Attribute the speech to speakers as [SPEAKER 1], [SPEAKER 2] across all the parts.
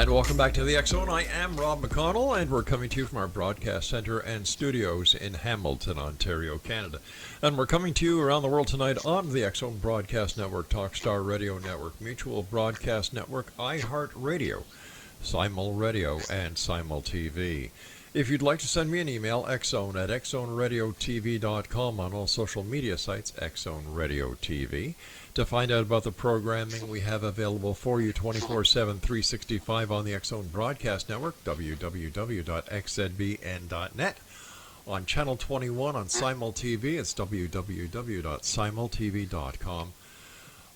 [SPEAKER 1] And welcome back to the X Zone. I am Rob McConnell, and we're coming to you from our broadcast center and studios in Hamilton, Ontario, Canada. And we're coming to you around the world tonight on the X Zone Broadcast Network, Talkstar Radio Network, Mutual Broadcast Network, iHeartRadio, Simul Radio, and Simul TV. If you'd like to send me an email, xzone at xzoneradiotv.com, on all social media sites, Xzone Radio TV. To find out about the programming we have available for you 24/7, 365 on the X Zone Broadcast Network, www.xzbn.net. On Channel 21 on Simul TV, it's www.simultv.com.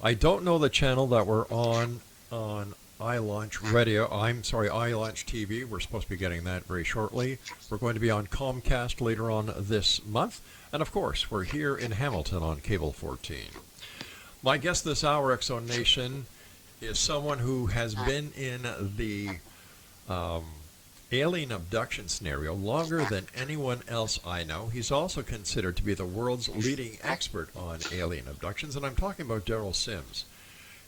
[SPEAKER 1] I don't know the channel that we're on iLaunch Radio. iLaunch TV. We're supposed to be getting that very shortly. We're going to be on Comcast later on this month. And of course, we're here in Hamilton on Cable 14. My guest this hour, X Zone Nation, is someone who has been in the alien abduction scenario longer than anyone else I know. He's also considered to be the world's leading expert on alien abductions, and I'm talking about DERREL SIMS.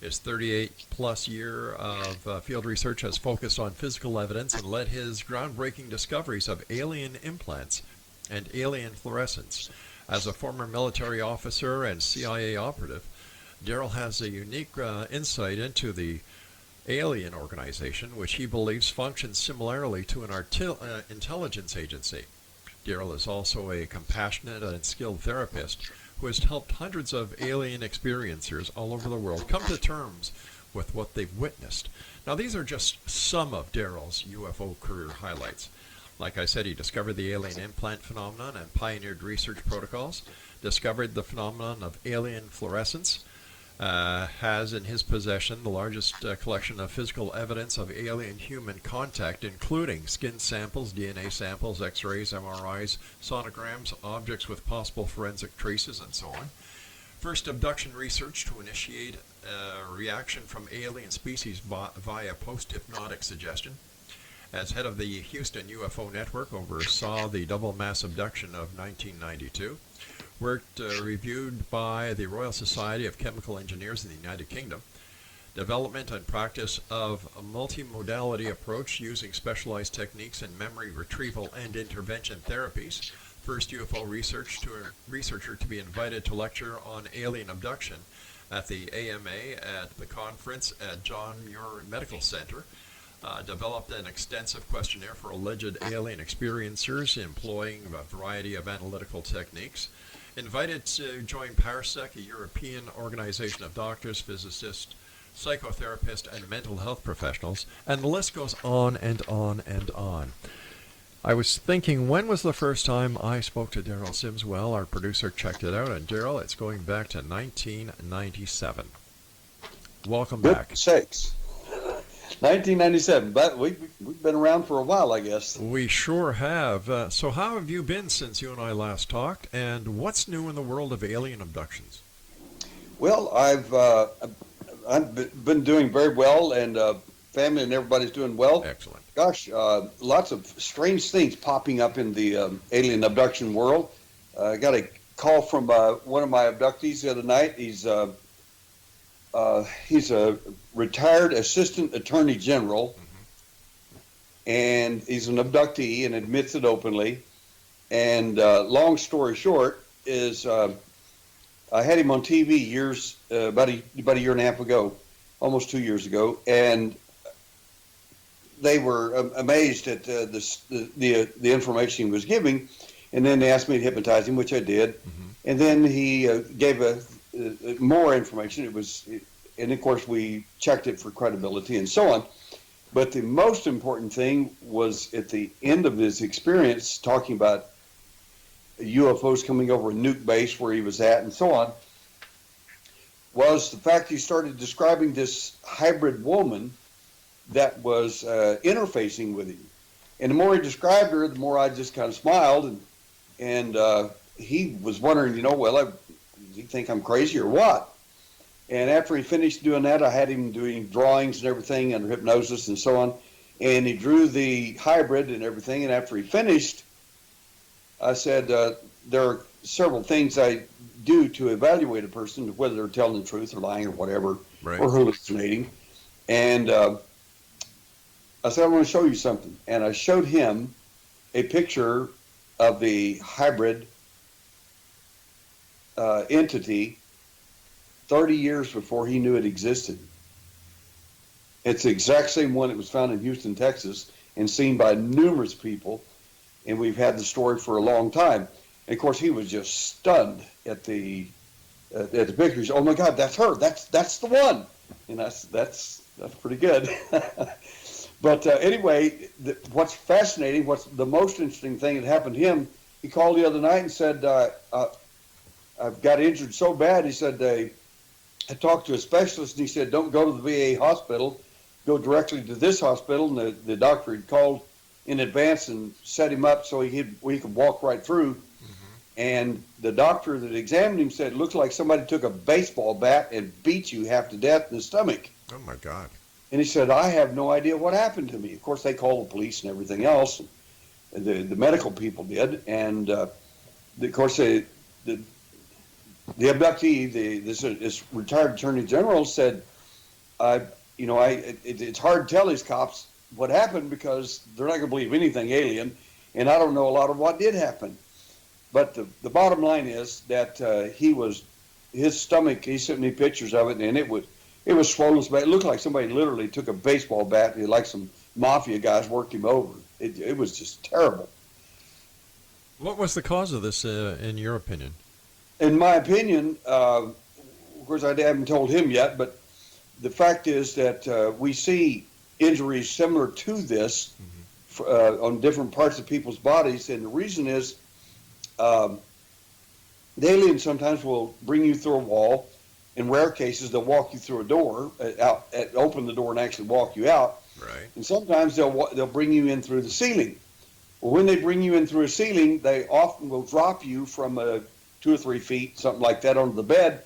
[SPEAKER 1] His 38-plus year of field research has focused on physical evidence and led his groundbreaking discoveries of alien implants and alien fluorescence. As a former military officer and CIA operative, DERREL has a unique insight into the alien organization, which he believes functions similarly to an intelligence agency. DERREL is also a compassionate and skilled therapist who has helped hundreds of alien experiencers all over the world come to terms with what they've witnessed. Now, these are just some of DERREL's UFO career highlights. Like I said, he discovered the alien implant phenomenon and pioneered research protocols, discovered the phenomenon of alien fluorescence, has in his possession the largest collection of physical evidence of alien-human contact, including skin samples, DNA samples, X-rays, MRIs, sonograms, objects with possible forensic traces, and so on. First abduction research to initiate a reaction from alien species via post-hypnotic suggestion. As head of the Houston UFO Network, oversaw the double mass abduction of 1992. Worked reviewed by the Royal Society of Chemical Engineers in the United Kingdom. Development and practice of a multimodality approach using specialized techniques in memory retrieval and intervention therapies. First UFO researcher to be invited to lecture on alien abduction at the AMA at the conference at John Muir Medical Center. Developed an extensive questionnaire for alleged alien experiencers employing a variety of analytical techniques. Invited to join PARSEC, a European organization of doctors, physicists, psychotherapists, and mental health professionals, and the list goes on and on and on. I was thinking, when was the first time I spoke to DERREL SIMS? Well, our producer checked it out, and DERREL, it's going back to 1997. Welcome back.
[SPEAKER 2] Good sakes. 1997, but we've been around for a while, I guess.
[SPEAKER 1] We sure have. So how have you been since you and I last talked, and what's new in the world of alien abductions?
[SPEAKER 2] Well, I've been doing very well, and family and everybody's doing well.
[SPEAKER 1] Excellent.
[SPEAKER 2] Gosh, lots of strange things popping up in the alien abduction world. I got a call from one of my abductees the other night. He's a retired assistant attorney general, and he's an abductee and admits it openly. And long story short is I had him on TV about a year and a half ago, almost 2 years ago, and they were amazed at the information he was giving, and then they asked me to hypnotize him, which I did, and then he gave more information. And of course we checked it for credibility and so on. But the most important thing was at the end of his experience, talking about UFOs coming over a nuke base where he was at and so on, was the fact he started describing this hybrid woman that was interfacing with him. And the more he described her, the more I just kind of smiled, and he was wondering, does he think I'm crazy or what? And after he finished doing that, I had him doing drawings and everything under hypnosis and so on. And he drew the hybrid and everything. And after he finished, I said, there are several things I do to evaluate a person, whether they're telling the truth or lying or whatever,
[SPEAKER 1] right,
[SPEAKER 2] or hallucinating. And I said, I want to show you something. And I showed him a picture of the hybrid entity 30 years before he knew it existed. It's the exact same one that was found in Houston, Texas, and seen by numerous people. And we've had the story for a long time. And of course, he was just stunned at the pictures. Oh my God, that's her. That's the one. And that's pretty good. But anyway, what's fascinating, what's the most interesting thing that happened to him, he called the other night and said, I've got injured so bad. He said, I talked to a specialist, and he said, don't go to the VA hospital. Go directly to this hospital. And the doctor had called in advance and set him up so he could walk right through. Mm-hmm. And the doctor that examined him said, it looks like somebody took a baseball bat and beat you half to death in the stomach.
[SPEAKER 1] Oh, my God.
[SPEAKER 2] And he said, I have no idea what happened to me. Of course, they called the police and everything else. The medical people did. And, of course, the abductee, this retired attorney general said, it's hard to tell these cops what happened because they're not going to believe anything alien, and I don't know a lot of what did happen. But the bottom line is that his stomach, he sent me pictures of it, and it was swollen. It looked like somebody literally took a baseball bat, like some mafia guys worked him over. It was just terrible.
[SPEAKER 1] What was the cause of this, in your opinion?
[SPEAKER 2] In my opinion, of course, I haven't told him yet, but the fact is that we see injuries similar to this on different parts of people's bodies, and the reason is the aliens sometimes will bring you through a wall. In rare cases, they'll walk you through a door, open the door and actually walk you out.
[SPEAKER 1] Right. And
[SPEAKER 2] sometimes they'll bring you in through the ceiling. Well, when they bring you in through a ceiling, they often will drop you from 2 or 3 feet, something like that, onto the bed.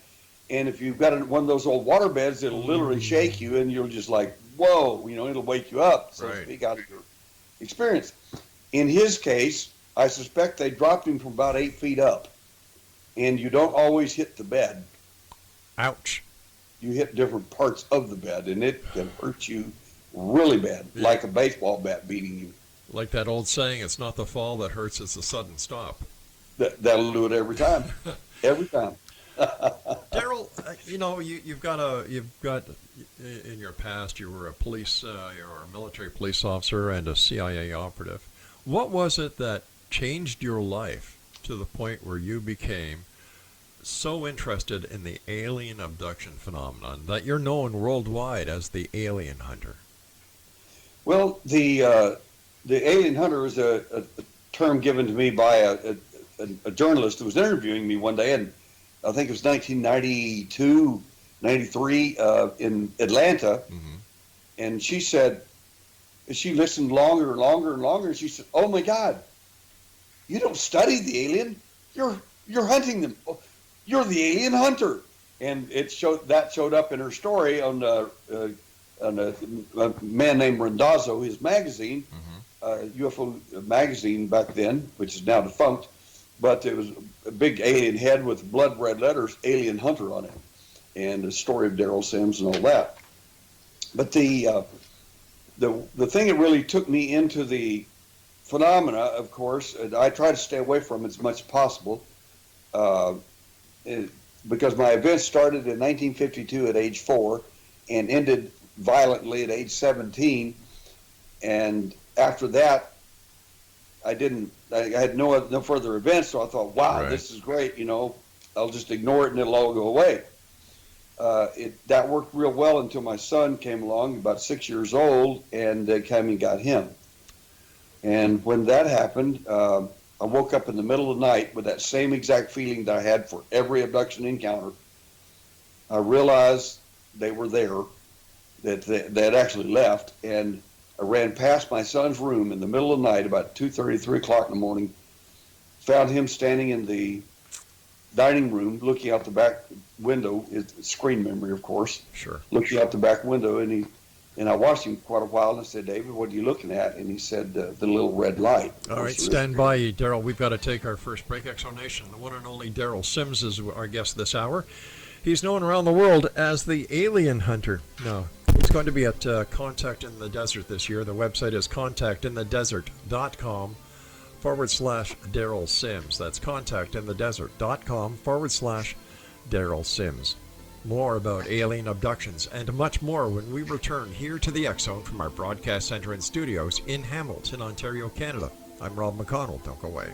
[SPEAKER 2] And if you've got one of those old water beds, it'll literally shake you, and you're just like, whoa, it'll wake you up, so to speak, out of your experience. In his case, I suspect they dropped him from about 8 feet up, and you don't always hit the bed.
[SPEAKER 1] Ouch.
[SPEAKER 2] You hit different parts of the bed, and it can hurt you really bad, like a baseball bat beating you.
[SPEAKER 1] Like that old saying, it's not the fall that hurts, it's the sudden stop.
[SPEAKER 2] That'll do it every time. Every time.
[SPEAKER 1] Darrell, you've got in your past, you were a you're a military police officer and a CIA operative. What was it that changed your life to the point where you became so interested in the alien abduction phenomenon that you're known worldwide as the alien hunter?
[SPEAKER 2] Well, the alien hunter is a term given to me by a journalist who was interviewing me one day, and I think it was 1992, 93 in Atlanta. Mm-hmm. And she said, she listened longer and longer and longer, and she said, oh my God, you don't study the alien, you're hunting them. You're the alien hunter. And it showed up in her story on a man named Randazzo, his magazine, UFO magazine back then, which is now defunct. But it was a big alien head with blood red letters, Alien Hunter, on it, and the story of DERREL, SIMS, and all that. But the thing that really took me into the phenomena, of course, I try to stay away from it as much as possible, because my event started in 1952 at age 4 and ended violently at age 17, and after that, I had no further events, so I thought, wow, right, this is great, I'll just ignore it and it'll all go away. That worked real well until my son came along, about 6 years old, and came and got him. And when that happened, I woke up in the middle of the night with that same exact feeling that I had for every abduction encounter. I realized they were there, that they had actually left, and I ran past my son's room in the middle of the night, about 2:30, 3 o'clock in the morning, found him standing in the dining room looking out the back window, screen memory, of course.
[SPEAKER 1] Sure.
[SPEAKER 2] Looking out the back window, and I watched him quite a while, and I said, David, what are you looking at? And he said, the little red light.
[SPEAKER 1] All right, stand by, Darrell. We've got to take our first break. Exonation. The one and only DERREL SIMS is our guest this hour. He's known around the world as the alien hunter. Now, He's going to be at Contact in the Desert this year. The website is contactinthedesert.com/Darrell Sims. That's contactinthedesert.com/Darrell Sims. More about alien abductions and much more when we return here to the X Zone from our broadcast center and studios in Hamilton, Ontario, Canada. I'm Rob McConnell. Don't go away.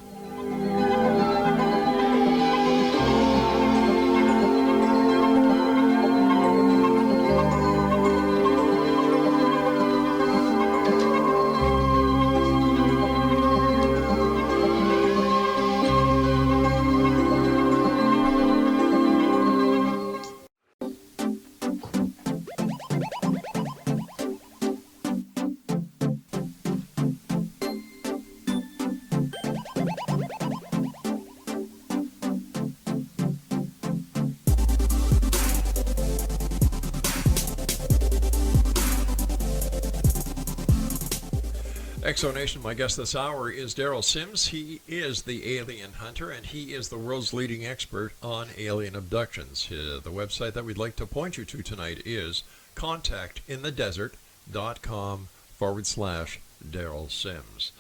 [SPEAKER 1] Exonation, my guest this hour is Darrell Sims. He is the alien hunter, and he is the world's leading expert on alien abductions. The website that we'd like to point you to tonight is contactinthedesert.com/Darrell Sims.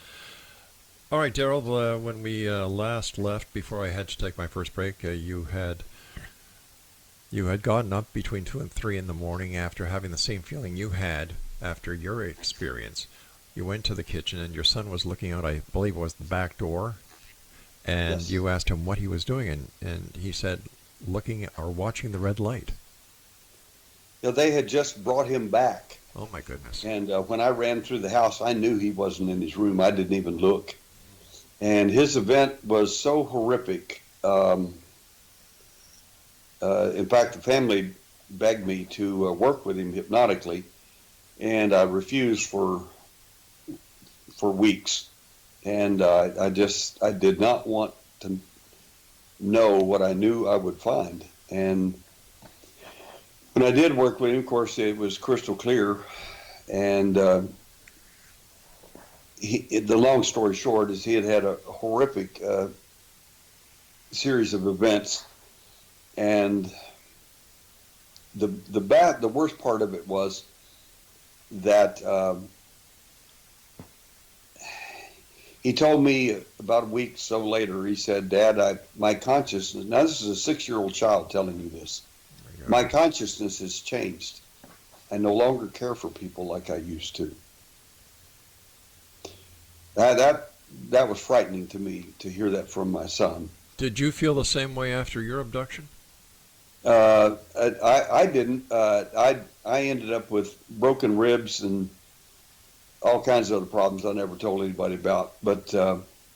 [SPEAKER 1] All right, Darrell, when we last left, before I had to take my first break, you had gotten up between 2 and 3 in the morning after having the same feeling you had after your experience. You went to the kitchen, and your son was looking out, I believe it was the back door, and yes. You asked him what he was doing, and he said, looking or watching the red light.
[SPEAKER 2] You know, they had just brought him back.
[SPEAKER 1] Oh, my goodness.
[SPEAKER 2] And when I ran through the house, I knew he wasn't in his room. I didn't even look. And his event was so horrific. In fact, the family begged me to work with him hypnotically, and I refused for weeks, and I did not want to know what I knew I would find. And when I did work with him, of course, it was crystal clear. And the long story short is he had a horrific series of events, and the worst part of it was that. He told me about a week or so later, he said, Dad, my consciousness, now this is a 6-year-old child telling you this, my consciousness has changed. I no longer care for people like I used to. That was frightening to me to hear that from my son.
[SPEAKER 1] Did you feel the same way after your abduction?
[SPEAKER 2] I didn't. I ended up with broken ribs and all kinds of other problems I never told anybody about. But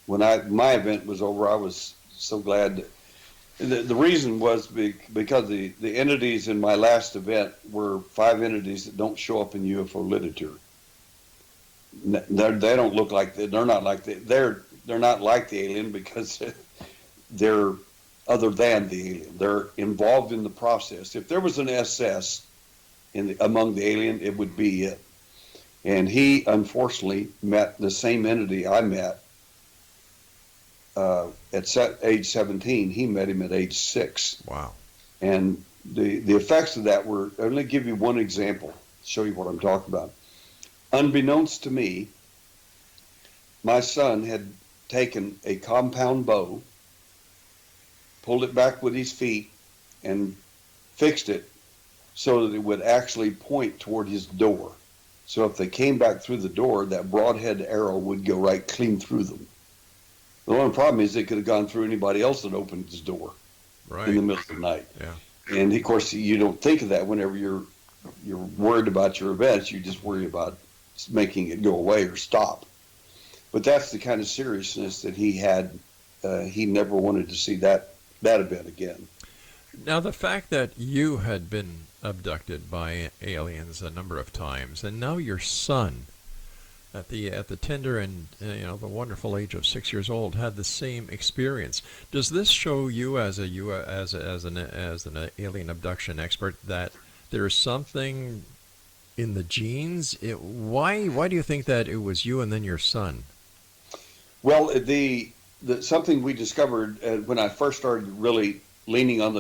[SPEAKER 2] when my event was over, I was so glad. The reason was because the entities in my last event were 5 entities that don't show up in UFO literature. They don't look like they're not like they're not like the alien because they're other than the alien. They're involved in the process. If there was an SS among the alien, it would be it. And he, unfortunately, met the same entity I met at age 17. He met him at age 6.
[SPEAKER 1] Wow.
[SPEAKER 2] And the effects of that were, I'm going to give you one example, show you what I'm talking about. Unbeknownst to me, my son had taken a compound bow, pulled it back with his feet, and fixed it so that it would actually point toward his door. So if they came back through the door, that broadhead arrow would go right clean through them. The only problem is it could have gone through anybody else that opened his door in the middle of the night.
[SPEAKER 1] Yeah.
[SPEAKER 2] And of course, you don't think of that whenever you're worried about your events. You just worry about making it go away or stop. But that's the kind of seriousness that he had. He never wanted to see that event again.
[SPEAKER 1] Now, the fact that you had been abducted by aliens a number of times, and now your son, at the tender and the wonderful age of 6 years old, had the same experience. Does this show you, as an alien abduction expert, that there is something in the genes? Why do you think that it was you and then your son?
[SPEAKER 2] Well, something we discovered when I first started really leaning on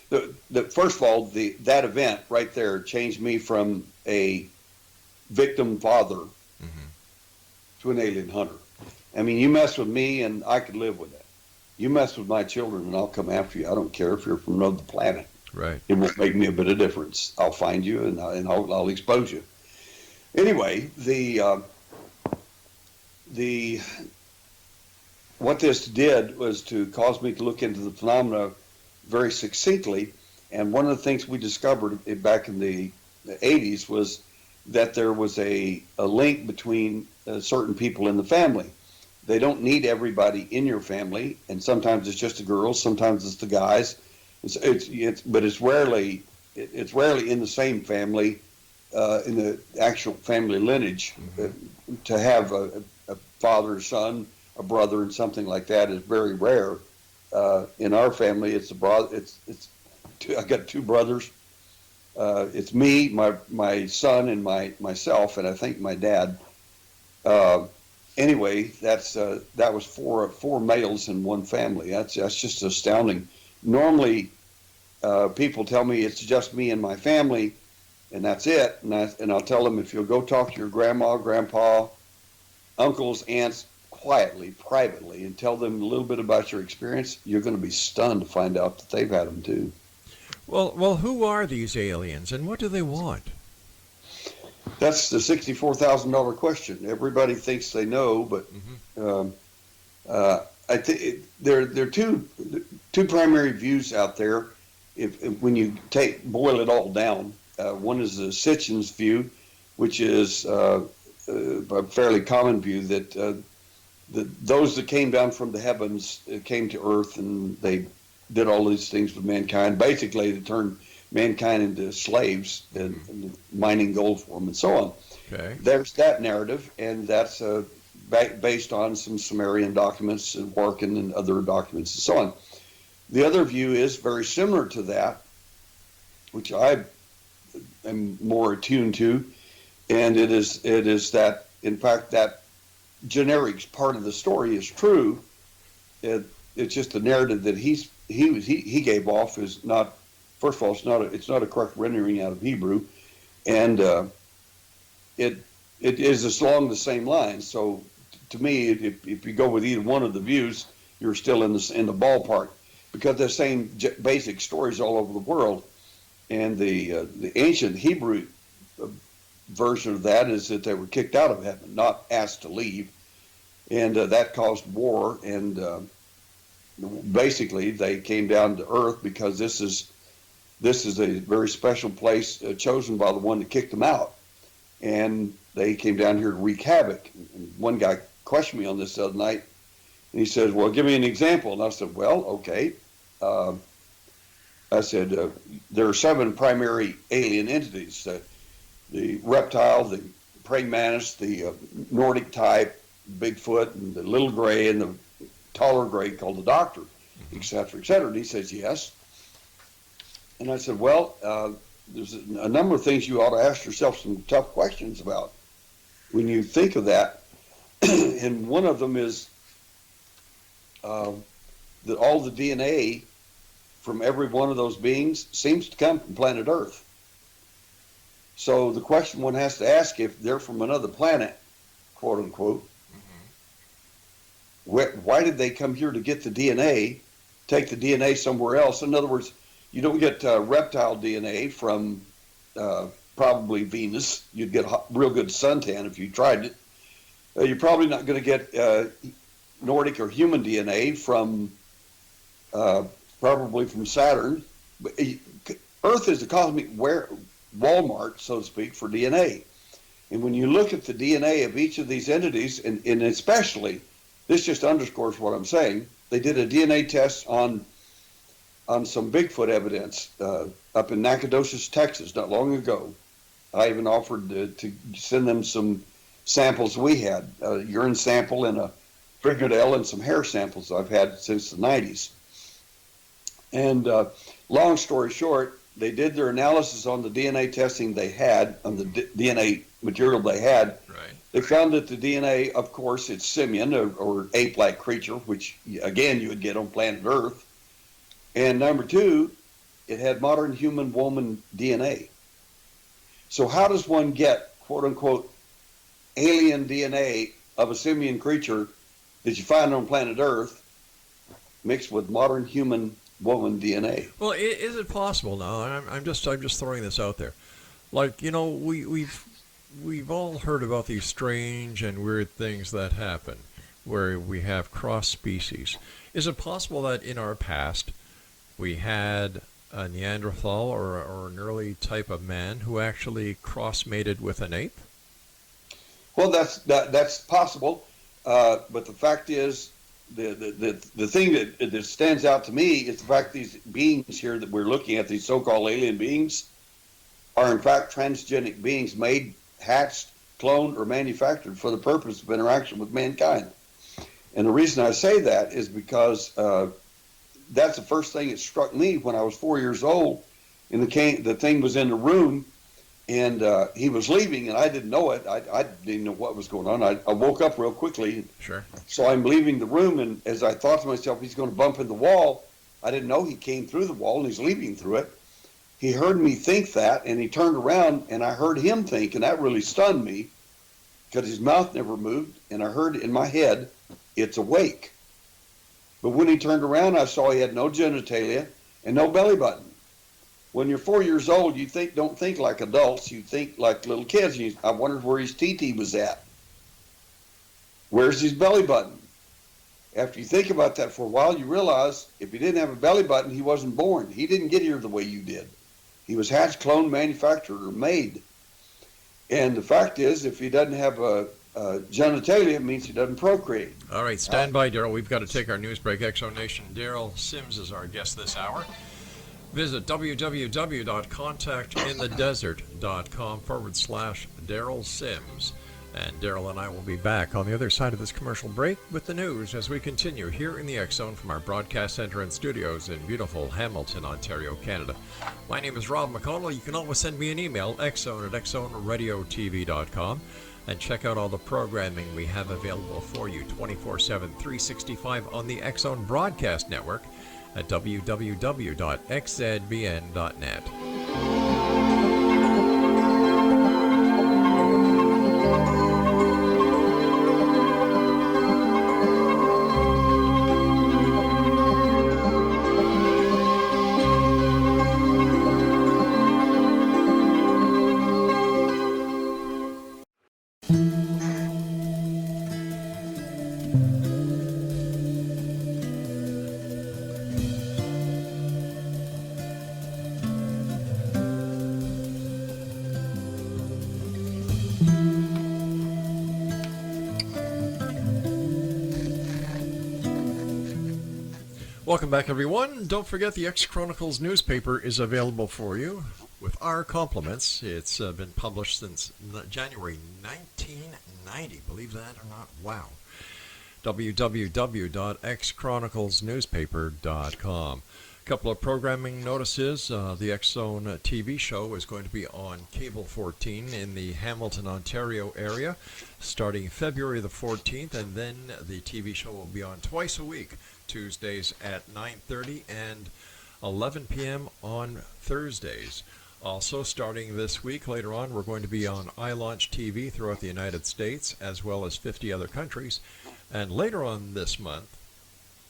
[SPEAKER 2] First of all, that event right there changed me from a victim father to an alien hunter. I mean, you mess with me and I could live with that. You mess with my children and I'll come after you. I don't care if you're from another planet.
[SPEAKER 1] Right.
[SPEAKER 2] It won't make me a bit of difference. I'll find you and I'll expose you. Anyway, what this did was to cause me to look into the phenomena very succinctly. And one of the things we discovered back in the 80s was that there was a link between certain people in the family. They don't need everybody in your family, and sometimes it's just the girls, sometimes it's the guys. But it's rarely in the same family, in the actual family lineage. To have a father, son, a brother, and something like that is very rare. In our family, it's a brother. I got two brothers. It's me, my son, and myself, and I think my dad. Anyway, that was four males in one family. That's just astounding. Normally, people tell me it's just me and my family, and that's it. And I'll tell them, if you'll go talk to your grandma, grandpa, uncles, aunts, quietly, privately, and tell them a little bit about your experience, you're going to be stunned to find out that they've had them too.
[SPEAKER 1] Well, who are these aliens, and what do they want?
[SPEAKER 2] That's the $64,000 question. Everybody thinks they know, but I think there are two primary views out there. If when you boil it all down, one is the Sitchin's view, which is a fairly common view that those that came down from the heavens came to Earth and they did all these things with mankind. Basically, they turned mankind into slaves and mining gold for them and so on.
[SPEAKER 1] Okay.
[SPEAKER 2] There's that narrative, and that's based on some Sumerian documents and Warkan and other documents and so on. The other view is very similar to that, which I am more attuned to, and it is that, in fact, that generic part of the story is true. It's just the narrative that he gave off is not. First of all, it's not a correct rendering out of Hebrew, and it is along the same lines. So, to me, if you go with either one of the views, you're still in the ballpark, because they're same basic stories all over the world. And the ancient Hebrew version of that is that they were kicked out of heaven, not asked to leave, and that caused war. And basically, they came down to earth because this is a very special place chosen by the one that kicked them out. And they came down here to wreak havoc. And one guy questioned me on this the other night, and he says, well, give me an example. And I said, well, okay. I said, there are 7 primary alien entities, the reptile, the praying mantis, the Nordic type, Bigfoot, and the little gray, and the taller gray called the Doctor, et cetera, et cetera. And he says, yes. And I said, well, there's a number of things you ought to ask yourself some tough questions about when you think of that. And one of them is that all the DNA from every one of those beings seems to come from planet Earth. So the question one has to ask, if they're from another planet, quote unquote, why did they come here to get the DNA, take the DNA somewhere else? In other words, you don't get reptile DNA from probably Venus. You'd get real good suntan if you tried it. You're probably not going to get Nordic or human DNA from probably from Saturn. But Earth is the cosmic Walmart, so to speak, for DNA. And when you look at the DNA of each of these entities, and especially, this just underscores what I'm saying, they did a DNA test on some Bigfoot evidence up in Nacogdoches, Texas, not long ago. I even offered to send them some samples we had, a urine sample and a fingernail and some hair samples I've had since the 90s. And long story short, they did their analysis on the DNA testing they had, on the DNA material they had.
[SPEAKER 1] Right.
[SPEAKER 2] They found that the DNA, of course, it's simian or ape-like creature, which, again, you would get on planet Earth. And number two, it had modern human woman DNA. So how does one get, quote unquote, alien DNA of a simian creature that you find on planet Earth mixed with modern human woman DNA?
[SPEAKER 1] Well, is it possible now? I'm just throwing this out there. Like, you know, we've all heard about these strange and weird things that happen where we have cross species. Is it possible that in our past we had a Neanderthal or an early type of man who actually cross-mated with an ape?
[SPEAKER 2] Well, that's possible, but the fact is, the thing that stands out to me is the fact these beings here that we're looking at, these so-called alien beings, are in fact transgenic beings made, hatched, cloned, or manufactured for the purpose of interaction with mankind. And the reason I say that is because that's the first thing that struck me when I was 4 years old, and the thing was in the room, and he was leaving, and I didn't know it. I didn't know what was going on. I woke up real quickly.
[SPEAKER 1] Sure.
[SPEAKER 2] So I'm leaving the room, and as I thought to myself, he's going to bump in the wall, I didn't know he came through the wall, and he's leaving through it. He heard me think that, and he turned around, and I heard him think, and that really stunned me, because his mouth never moved, and I heard in my head, it's awake. But when he turned around, I saw he had no genitalia and no belly button. When you're 4 years old, you don't think like adults, you think like little kids. I wondered where his TT was at. Where's his belly button? After you think about that for a while, you realize if he didn't have a belly button, he wasn't born. He didn't get here the way you did. He was hatched, cloned, manufactured, or made. And the fact is, if he doesn't have a genitalia, it means he doesn't procreate.
[SPEAKER 1] All right, stand by, Darrell. We've got to take our news break. Exo Nation, Darrell Sims is our guest this hour. Visit www.contactinthedesert.com/Darrell Sims. And Darrell and I will be back on the other side of this commercial break with the news as we continue here in the X Zone from our broadcast center and studios in beautiful Hamilton, Ontario, Canada. My name is Rob McConnell. You can always send me an email, xzone@xzoneradiotv.com, and check out all the programming we have available for you 24/7, 365 on the X Zone Broadcast Network at www.xzbn.net. Welcome back, everyone. Don't forget the X Chronicles newspaper is available for you with our compliments. It's been published since January 1990. Believe that or not? Wow. www.xchroniclesnewspaper.com. A couple of programming notices. The X Zone TV show is going to be on Cable 14 in the Hamilton, Ontario area starting February the 14th, and then the TV show will be on twice a week, Tuesdays at 9:30 and 11 p.m. on Thursdays. Also, starting this week, later on, we're going to be on iLaunch TV throughout the United States, as well as 50 other countries. And later on this month,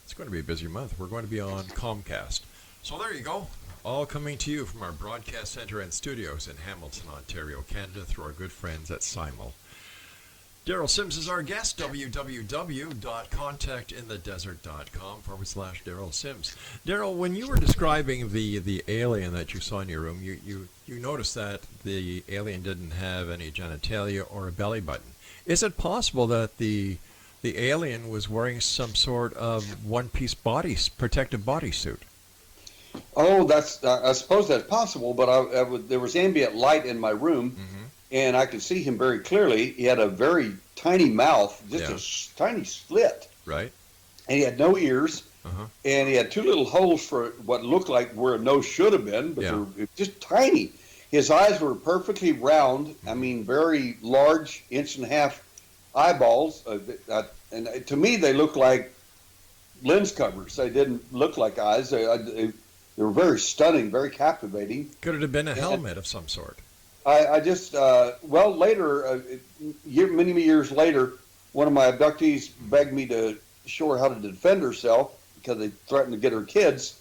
[SPEAKER 1] it's going to be a busy month, we're going to be on Comcast. So there you go. All coming to you from our broadcast center and studios in Hamilton, Ontario, Canada, through our good friends at SIML. Darrell Sims is our guest, www.contactinthedesert.com/Darrell Sims. Darrell, when you were describing the alien that you saw in your room, you noticed that the alien didn't have any genitalia or a belly button. Is it possible that the alien was wearing some sort of one-piece protective bodysuit?
[SPEAKER 2] Oh, I suppose that's possible, but there was ambient light in my room, and I could see him very clearly. He had a very tiny mouth, just a tiny slit.
[SPEAKER 1] Right.
[SPEAKER 2] And he had no ears, and he had two little holes for what looked like where a nose should have been, but they're just tiny. His eyes were perfectly round, I mean, very large, inch-and-a-half eyeballs, and to me they looked like lens covers. They didn't look like eyes. They were very stunning, very captivating.
[SPEAKER 1] Could it have been a
[SPEAKER 2] And
[SPEAKER 1] helmet of some sort?
[SPEAKER 2] I just, well, later, many, many years later, one of my abductees begged me to show her how to defend herself because they threatened to get her kids.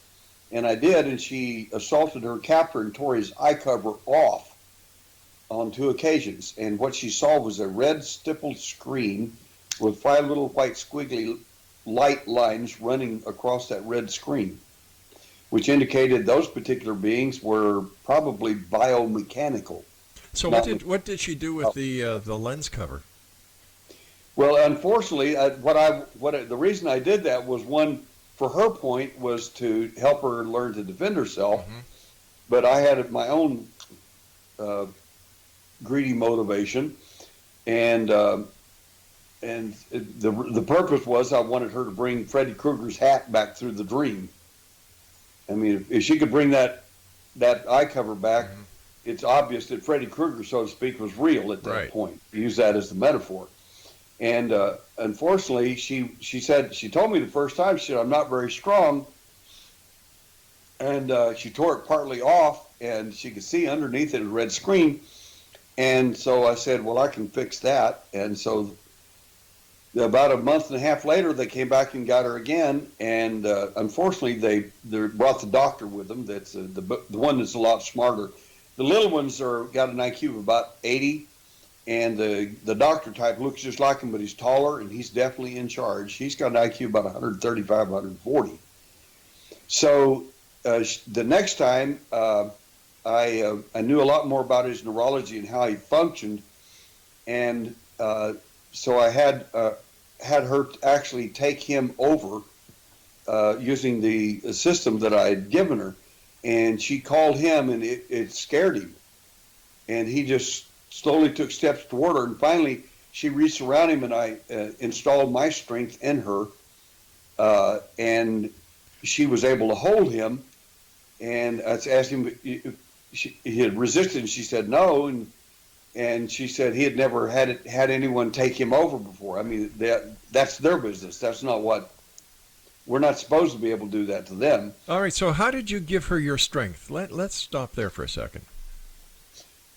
[SPEAKER 2] And I did, and she assaulted her captor and tore his eye cover off on 2 occasions. And what she saw was a red stippled screen with 5 little white squiggly light lines running across that red screen, which indicated those particular beings were probably biomechanical.
[SPEAKER 1] So what did she do with the lens cover?
[SPEAKER 2] Well, unfortunately, the reason I did that was, one, for her point, was to help her learn to defend herself.
[SPEAKER 1] Mm-hmm.
[SPEAKER 2] But I had my own greedy motivation, and the purpose was I wanted her to bring Freddy Krueger's hat back through the dream. I mean, if she could bring that eye cover back, mm-hmm. It's obvious that Freddy Krueger, so to speak, was real at that point. Use that as the metaphor. And unfortunately, she told me the first time, she said, I'm not very strong. And she tore it partly off, and she could see underneath it a red screen. And so I said, well, I can fix that. And so about a month and a half later, they came back and got her again. And unfortunately, they brought the doctor with them. That's the one that's a lot smarter. The little ones got an IQ of about 80. And the doctor type looks just like him, but he's taller, and he's definitely in charge. He's got an IQ about 135, 140. So the next time, I knew a lot more about his neurology and how he functioned, and so I had her actually take him over using the system that I had given her, and she called him, and it scared him, and he just slowly took steps toward her, and finally she reached around him, and I installed my strength in her, and she was able to hold him. And I asked him if he had resisted, and she said no, and she said he had never had anyone take him over before. I mean, that's their business. That's not what we're not supposed to be able to do that to them.
[SPEAKER 1] All right. So how did you give her your strength? Let's stop there for a second.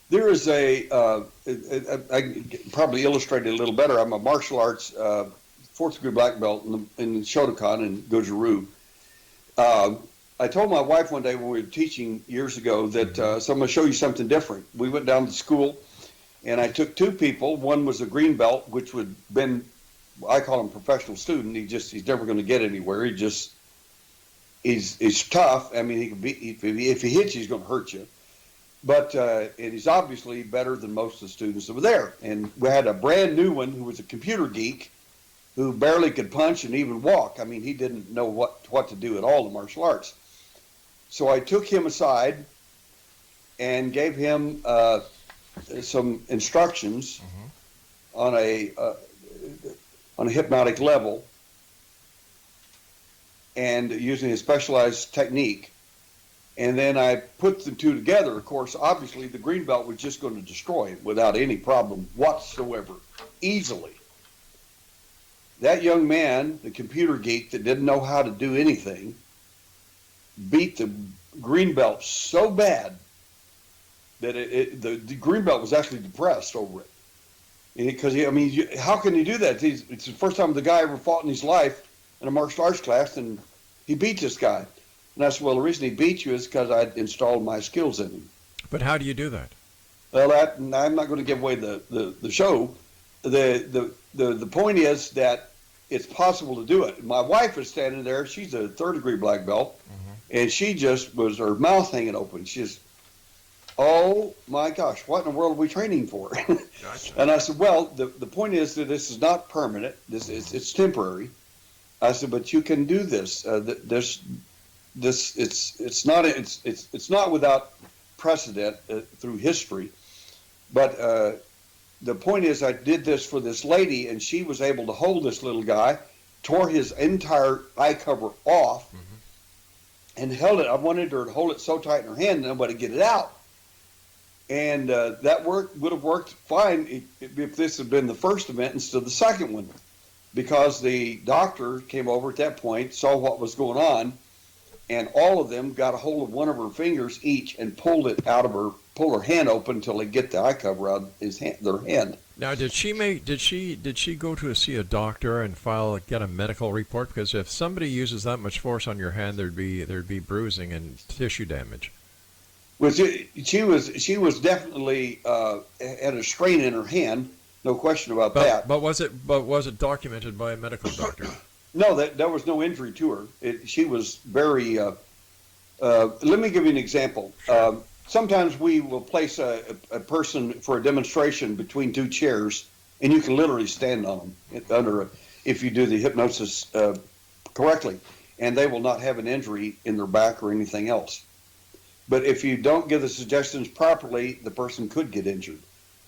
[SPEAKER 2] There is I can probably illustrate it a little better. I'm a martial arts 4th degree black belt in Shotokan and Goju-Ryu. I told my wife one day when we were teaching years ago that so I'm going to show you something different. We went down to school, and I took 2 people. One was a green belt, which would been, I call him professional student. He's never going to get anywhere. He's tough. I mean, he can be, if he hits you, he's going to hurt you. But he's obviously better than most of the students that were there. And we had a brand new one who was a computer geek who barely could punch and even walk. I mean, he didn't know what to do at all in martial arts. So I took him aside and gave him some instructions on a hypnotic level, and using a specialized technique. And then I put the 2 together. Of course, obviously, the green belt was just going to destroy him without any problem whatsoever, easily. That young man, the computer geek that didn't know how to do anything, beat the green belt so bad that the green belt was actually depressed over it. Because, how can he do that? It's the first time the guy ever fought in his life in a martial arts class, and he beat this guy. And I said, well, the reason he beat you is because I installed my skills in him.
[SPEAKER 1] But how do you do that?
[SPEAKER 2] Well, I'm not going to give away the show. The point is that it's possible to do it. My wife is standing there. She's a 3rd degree black belt, and she just was her mouth hanging open. She's, oh my gosh, what in the world are we training for?
[SPEAKER 1] Gotcha.
[SPEAKER 2] And I said, well, the point is that this is not permanent. It's temporary. I said, but you can do this. It's not without precedent through history, but the point is I did this for this lady, and she was able to hold this little guy, tore his entire eye cover off, and held it. I wanted her to hold it so tight in her hand nobody get it out, and that would have worked fine if this had been the first event instead of the second one, because the doctor came over at that point, saw what was going on, and all of them got a hold of one of her fingers each and pulled her hand open until they get the eye cover out of their hand.
[SPEAKER 1] Now, did she go to see a doctor and get a medical report? Because if somebody uses that much force on your hand, there'd be bruising and tissue damage.
[SPEAKER 2] Well, she was definitely had a strain in her hand, no question about that.
[SPEAKER 1] But was it documented by a medical doctor?
[SPEAKER 2] No, there was no injury to her. She was very. Let me give you an example.
[SPEAKER 1] Sure.
[SPEAKER 2] Sometimes we will place a person for a demonstration between two chairs, and you can literally stand on them if you do the hypnosis correctly, and they will not have an injury in their back or anything else. But if you don't give the suggestions properly, the person could get injured.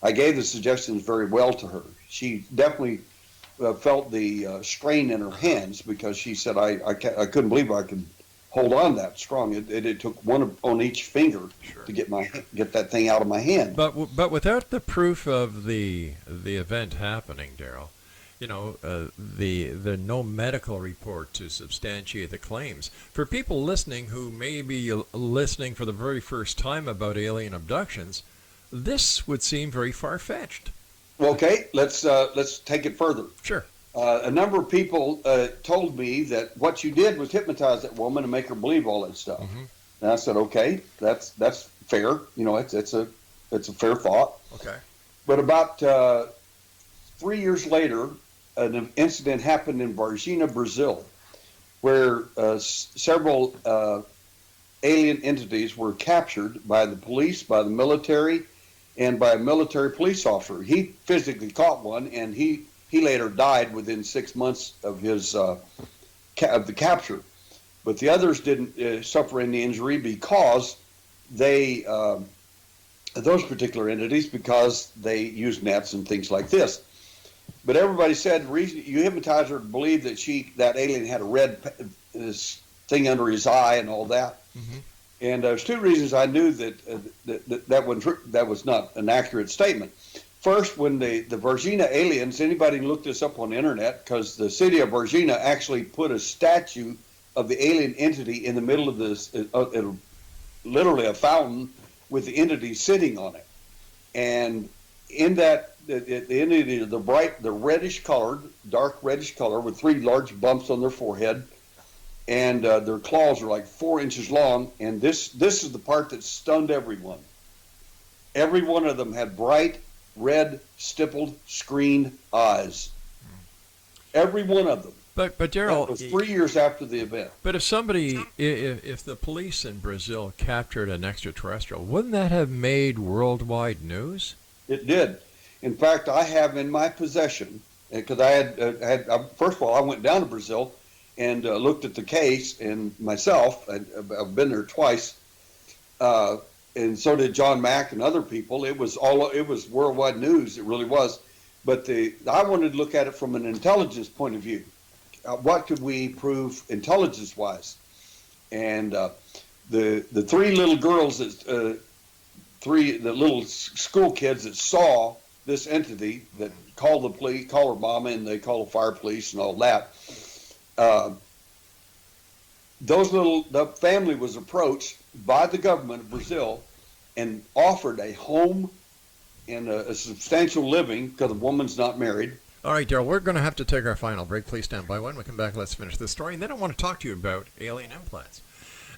[SPEAKER 2] I gave the suggestions very well to her. She definitely felt the strain in her hands because she said, I couldn't believe I could hold on that strong. It took one on each finger
[SPEAKER 1] Sure.
[SPEAKER 2] to get that thing out of my hand.
[SPEAKER 1] But without the proof of the event happening, Darrell, the no medical report to substantiate the claims. For people listening who may be listening for the very first time about alien abductions, this would seem very far-fetched.
[SPEAKER 2] Okay, let's take it further.
[SPEAKER 1] Sure.
[SPEAKER 2] A number of people told me that what you did was hypnotize that woman and make her believe all that stuff.
[SPEAKER 1] Mm-hmm.
[SPEAKER 2] And I said, okay, that's fair. It's a fair thought.
[SPEAKER 1] Okay.
[SPEAKER 2] But about 3 years later, an incident happened in Varginha, Brazil, where several alien entities were captured by the police, by the military, and by a military police officer. He physically caught one, and he later died within 6 months of his of the capture. But the others didn't suffer any injury because they those particular entities because they used nets and things like this. But everybody said the reason you hypnotized her to believe that alien had a red this thing under his eye and all that. Mm-hmm. And there's two reasons I knew that was not an accurate statement. First, when the Varginha aliens, anybody can look this up on the internet, because the city of Varginha actually put a statue of the alien entity in the middle of this, literally a fountain with the entity sitting on it. And in that, the entity, the reddish colored, dark reddish color with three large bumps on their forehead, and their claws are like 4 inches long. And this is the part that stunned everyone. Every one of them had bright red, stippled, screened eyes. Every one of them.
[SPEAKER 1] But Darrell,
[SPEAKER 2] that was 3 years after the event.
[SPEAKER 1] But if the police in Brazil captured an extraterrestrial, wouldn't that have made worldwide news?
[SPEAKER 2] It did. In fact, I have in my possession, because first of all, I went down to Brazil and looked at the case, and myself, I've been there twice, and so did John Mack and other people. It was worldwide news. It really was. But I wanted to look at it from an intelligence point of view. What could we prove intelligence-wise? And the three little girls, the little school kids that saw this entity that called the police, call her mama, and they call the fire police and all that. The family was approached by the government of Brazil and offered a home and a substantial living because the woman's not married.
[SPEAKER 1] All right, Darrell, we're going to have to take our final break. Please stand by. When we come back, let's finish this story. And then I want to talk to you about alien implants.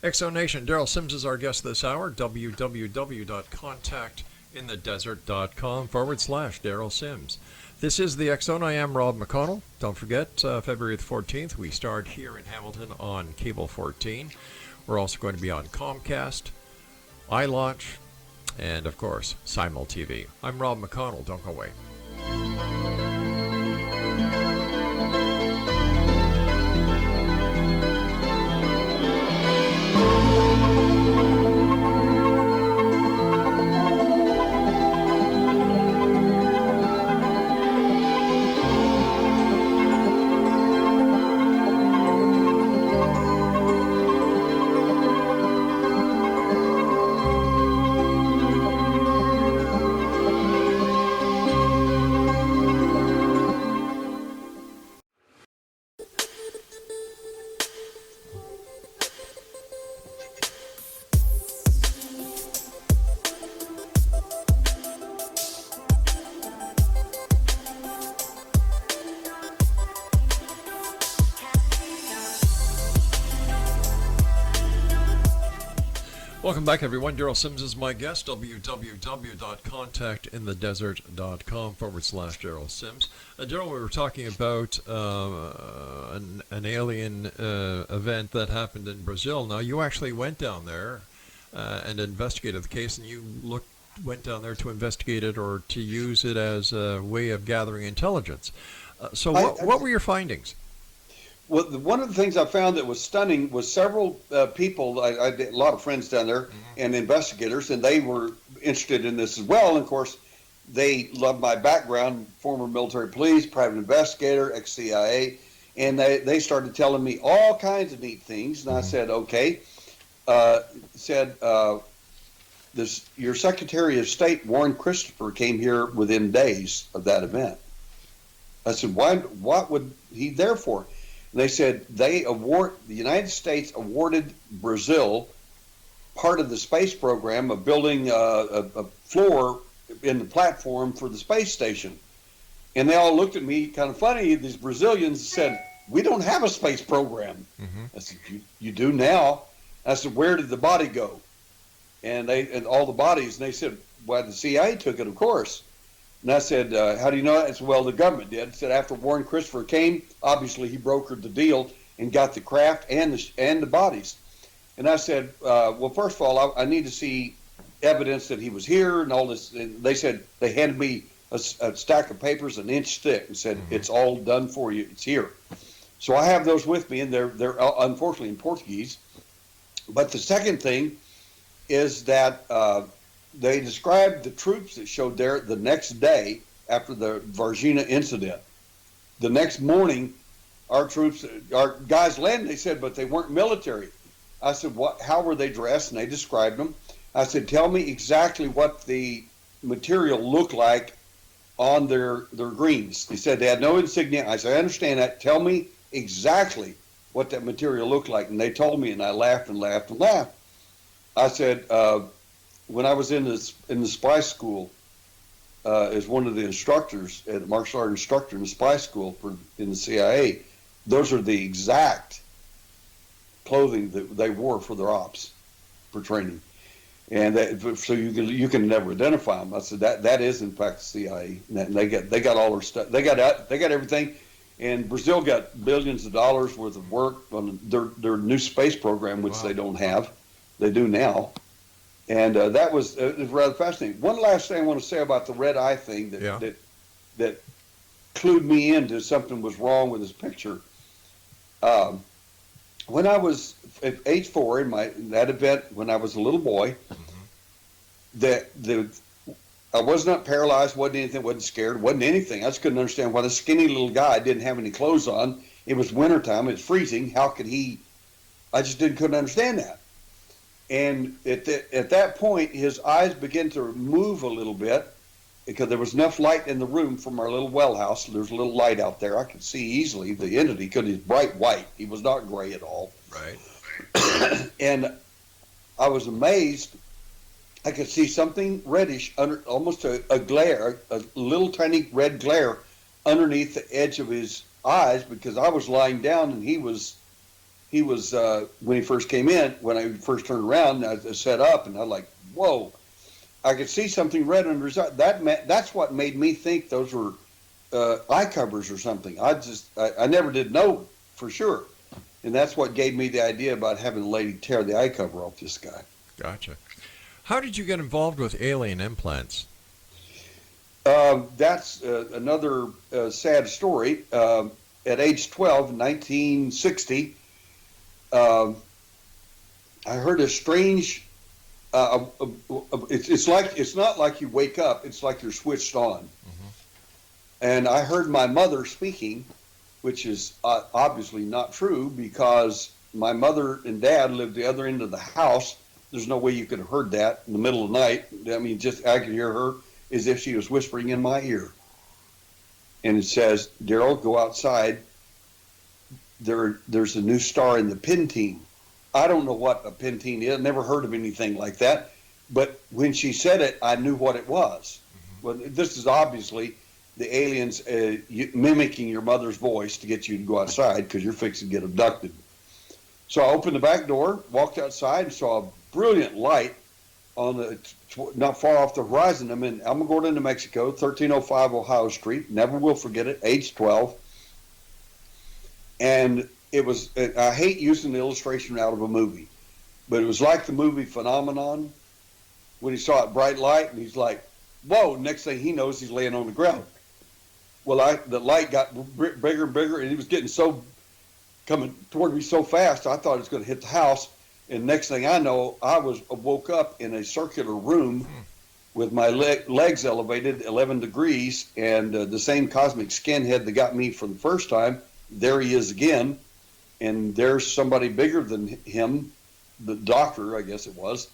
[SPEAKER 1] Exonation, Darrell Sims is our guest this hour. www.contactinthedesert.com/Darrell Sims. This is the X Zone. I am Rob McConnell. Don't forget, February the 14th, we start here in Hamilton on Cable 14. We're also going to be on Comcast, iLaunch, and, of course, Simul TV. I'm Rob McConnell. Don't go away. Welcome back, everyone. Darrell Sims is my guest. www.contactinthedesert.com/Darrell Sims. Darrell, we were talking about an alien event that happened in Brazil. Now, you actually went down there and investigated the case, and you went down there to investigate it or to use it as a way of gathering intelligence. So what were your findings?
[SPEAKER 2] Well, one of the things I found that was stunning was several people, I did a lot of friends down there, and investigators, and they were interested in this as well. And of course, they loved my background, former military police, private investigator, ex-CIA, and they started telling me all kinds of neat things. And I said, okay. Your Secretary of State, Warren Christopher, came here within days of that event. I said, what would he there for? And they said the United States awarded Brazil part of the space program of building a floor in the platform for the space station. And they all looked at me kind of funny, these Brazilians, said, we don't have a space program. I said, you do now. I said, where did the body go? And all the bodies, and they said, well, the CIA took it, of course. And I said, how do you know that? I said, well, the government did. I said, after Warren Christopher came, obviously he brokered the deal and got the craft and the bodies. And I said, well, first of all, I need to see evidence that he was here and all this. And they said, they handed me a stack of papers, an inch thick, and said, it's all done for you. It's here. So I have those with me, and they're unfortunately in Portuguese. But the second thing is that they described the troops that showed there the next day after the Varginha incident. The next morning, our guys landed. They said, but they weren't military. I said, how were they dressed? And they described them. I said, tell me exactly what the material looked like on their greens. They said they had no insignia. I said, I understand that. Tell me exactly what that material looked like. And they told me, and I laughed and laughed and laughed. I said, when I was in the spy school, as one of the instructors, a martial art instructor in the spy school in the CIA, those are the exact clothing that they wore for their ops, for training, and so you can never identify them. I said that is in fact the CIA, and they got all their stuff. They got everything, and Brazil got billions of dollars worth of work on their new space program, which they don't have. They do now. And that was rather fascinating. One last thing I want to say about the red eye thing that clued me into something was wrong with his picture. When I was at age 4 in that event, when I was a little boy, I was not paralyzed, wasn't anything, wasn't scared, wasn't anything. I just couldn't understand why the skinny little guy didn't have any clothes on. It was wintertime, it was freezing. How could he? I just couldn't understand that. And at that point, his eyes began to move a little bit because there was enough light in the room from our little well house. There's a little light out there. I could see easily the entity because he's bright white. He was not gray at all.
[SPEAKER 1] Right.
[SPEAKER 2] And I was amazed. I could see something reddish under, almost a glare, a little tiny red glare underneath the edge of his eyes because I was lying down and he was when he first came in, when I first turned around, I sat up and I was like, whoa, I could see something red under his eye. That's what made me think those were eye covers or something. I never did know for sure. And that's what gave me the idea about having the lady tear the eye cover off this guy.
[SPEAKER 1] Gotcha. How did you get involved with alien implants?
[SPEAKER 2] That's another sad story. At age 12, 1960, I heard a strange. It's not like you wake up. It's like you're switched on. And I heard my mother speaking, which is obviously not true because my mother and dad lived the other end of the house. There's no way you could have heard that in the middle of the night. I mean, just I could hear her as if she was whispering in my ear. And it says, Darrell, go outside. There's a new star in the Pentine. I don't know what a Pentine is. Never heard of anything like that. But when she said it, I knew what it was. Well, this is obviously the aliens mimicking your mother's voice to get you to go outside because you're fixing to get abducted. So I opened the back door, walked outside, and saw a brilliant light on the not far off the horizon. I'm in Alamogordo, New Mexico, 1305 Ohio Street. Never will forget it. Age 12, and it was. I hate using the illustration out of a movie, but it was like the movie Phenomenon when he saw it bright light, and he's like, "Whoa!" Next thing he knows, he's laying on the ground. Well, the light got bigger and bigger, and he was getting coming toward me so fast, I thought it was going to hit the house. And next thing I know, I woke up in a circular room with my legs elevated 11 degrees, and the same cosmic skinhead that got me for the first time, there he is again, and there's somebody bigger than him, the doctor, I guess it was,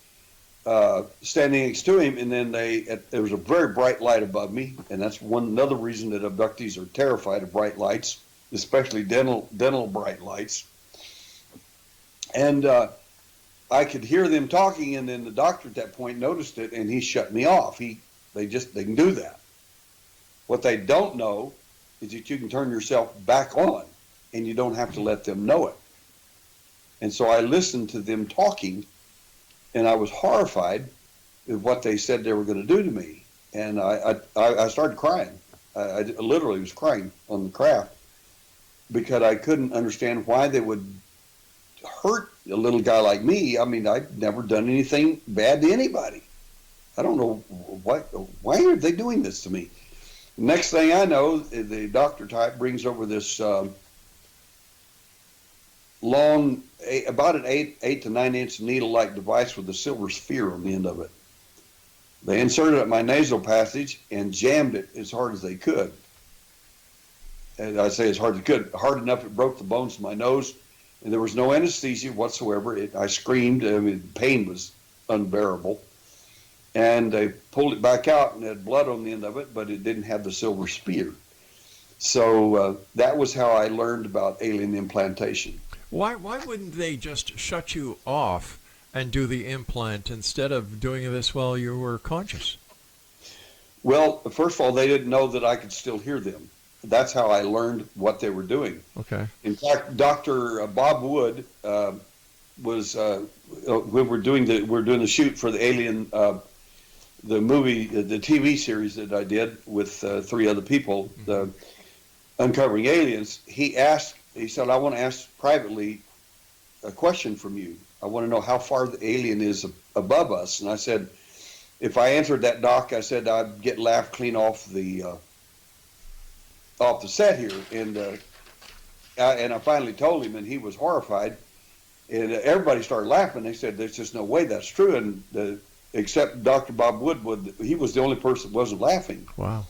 [SPEAKER 2] standing next to him, and then there was a very bright light above me, and that's another reason that abductees are terrified of bright lights, especially dental bright lights. And I could hear them talking, and then the doctor at that point noticed it, and he shut me off. They can do that. What they don't know is that you can turn yourself back on, and you don't have to let them know it. And so I listened to them talking, and I was horrified at what they said they were going to do to me. And I started crying. I literally was crying on the craft because I couldn't understand why they would hurt a little guy like me. I mean, I'd never done anything bad to anybody. I don't know why are they doing this to me. Next thing I know, the doctor type brings over this long, about an 8 to 9 inch needle-like device with a silver sphere on the end of it. They inserted it in my nasal passage and jammed it as hard as they could. And I say as hard as they could, hard enough it broke the bones of my nose. And there was no anesthesia whatsoever. I screamed. I mean, pain was unbearable. And they pulled it back out and had blood on the end of it, but it didn't have the silver spear. So that was how I learned about alien implantation.
[SPEAKER 1] Why wouldn't they just shut you off and do the implant instead of doing this while you were conscious?
[SPEAKER 2] Well, first of all, they didn't know that I could still hear them. That's how I learned what they were doing.
[SPEAKER 1] Okay.
[SPEAKER 2] In fact, Dr. Bob Wood was when we're doing the shoot for the Alien, the movie, the TV series that I did with 3 other people, the Uncovering Aliens. He said, "I want to ask privately a question from you. I want to know how far the alien is above us." And I said, if I answered that, Doc, I said I'd get laughed clean off the set here. And I finally told him, and he was horrified. And everybody started laughing. They said, "There's just no way that's true." And except Dr. Bob Wood, he was the only person that wasn't laughing.
[SPEAKER 1] Wow.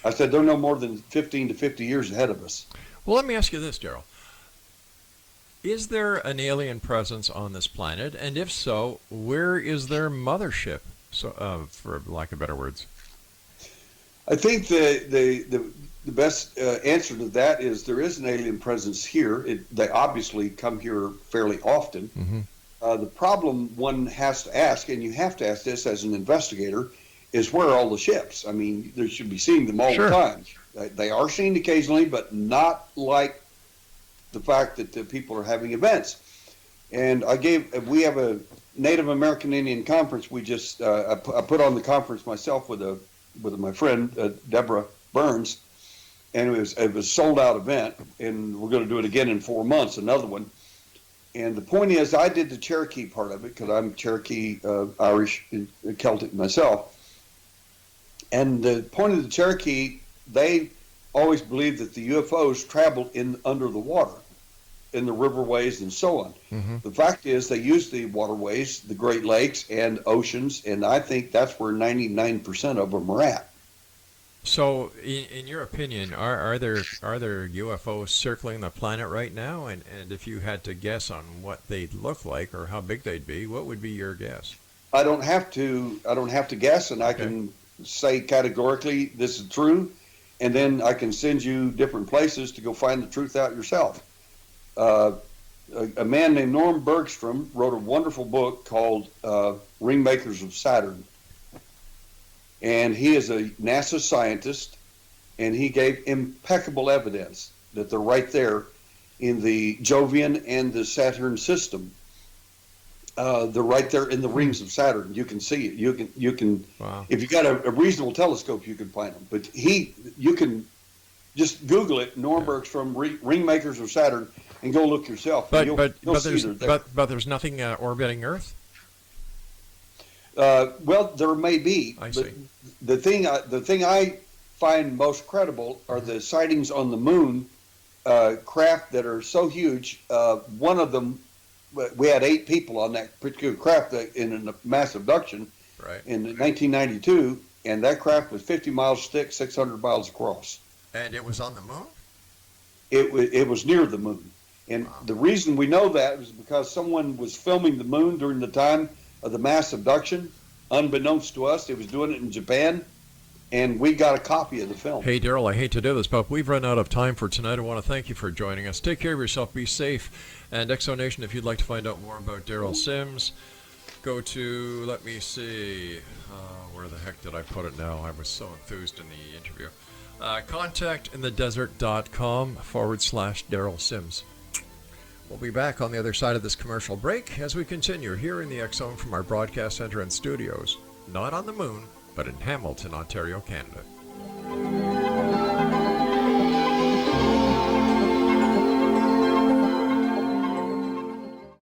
[SPEAKER 2] I said, "They're no more than 15 to 50 years ahead of us."
[SPEAKER 1] Well, let me ask you this, Darrell. Is there an alien presence on this planet? And if so, where is their mothership, for lack of better words?
[SPEAKER 2] I think the best answer to that is there is an alien presence here. They obviously come here fairly often.
[SPEAKER 1] Mm-hmm.
[SPEAKER 2] The problem one has to ask, and you have to ask this as an investigator, is where are all the ships? I mean, they should be seeing them all the time. They are seen occasionally, but not like the fact that the people are having events. And we have a Native American Indian conference. We just I put on the conference myself with my friend Deborah Burns, and it was a sold out event, and we're going to do it again in 4 months, another one. And the point is, I did the Cherokee part of it because I'm Cherokee, Irish, and Celtic myself. And the point of the Cherokee, they always believed that the UFOs traveled under the water, in the riverways and so on. Mm-hmm. The fact is, they use the waterways, the Great Lakes and oceans, and I think that's where 99% of them are at.
[SPEAKER 1] So, in your opinion, are there UFOs circling the planet right now? And if you had to guess on what they'd look like or how big they'd be, what would be your guess?
[SPEAKER 2] I don't have to guess, and I can say categorically this is true, and then I can send you different places to go find the truth out yourself. A man named Norm Bergstrom wrote a wonderful book called Ringmakers of Saturn. And he is a NASA scientist, and he gave impeccable evidence that they're right there in the Jovian and the Saturn system. They're right there in the rings of Saturn. You can see it. You can.
[SPEAKER 1] Wow.
[SPEAKER 2] If you got a reasonable telescope, you can find them. But you can just Google it. Nuremberg's from ring makers of Saturn, and go look yourself.
[SPEAKER 1] But there's nothing orbiting Earth.
[SPEAKER 2] Well, there may be.
[SPEAKER 1] I see.
[SPEAKER 2] The thing I find most credible are the sightings on the moon, craft that are so huge. One of them, we had 8 people on that particular craft in a mass abduction in 1992, and that craft was 50 miles thick, 600 miles across.
[SPEAKER 1] And it was on the moon?
[SPEAKER 2] It was near the moon. And the reason we know that is because someone was filming the moon during the time of the mass abduction, unbeknownst to us. They was doing it in Japan, and we got a copy of the film.
[SPEAKER 1] Hey, Darrell, I hate to do this, but we've run out of time for tonight. I want to thank you for joining us. Take care of yourself. Be safe. And Exonation, if you'd like to find out more about DERREL SIMS, go to, let me see, where the heck did I put it now? I was so enthused in the interview. contactinthedesert.com/DERREL SIMS. We'll be back on the other side of this commercial break as we continue here in the X Zone from our broadcast center and studios, not on the moon, but in Hamilton, Ontario, Canada.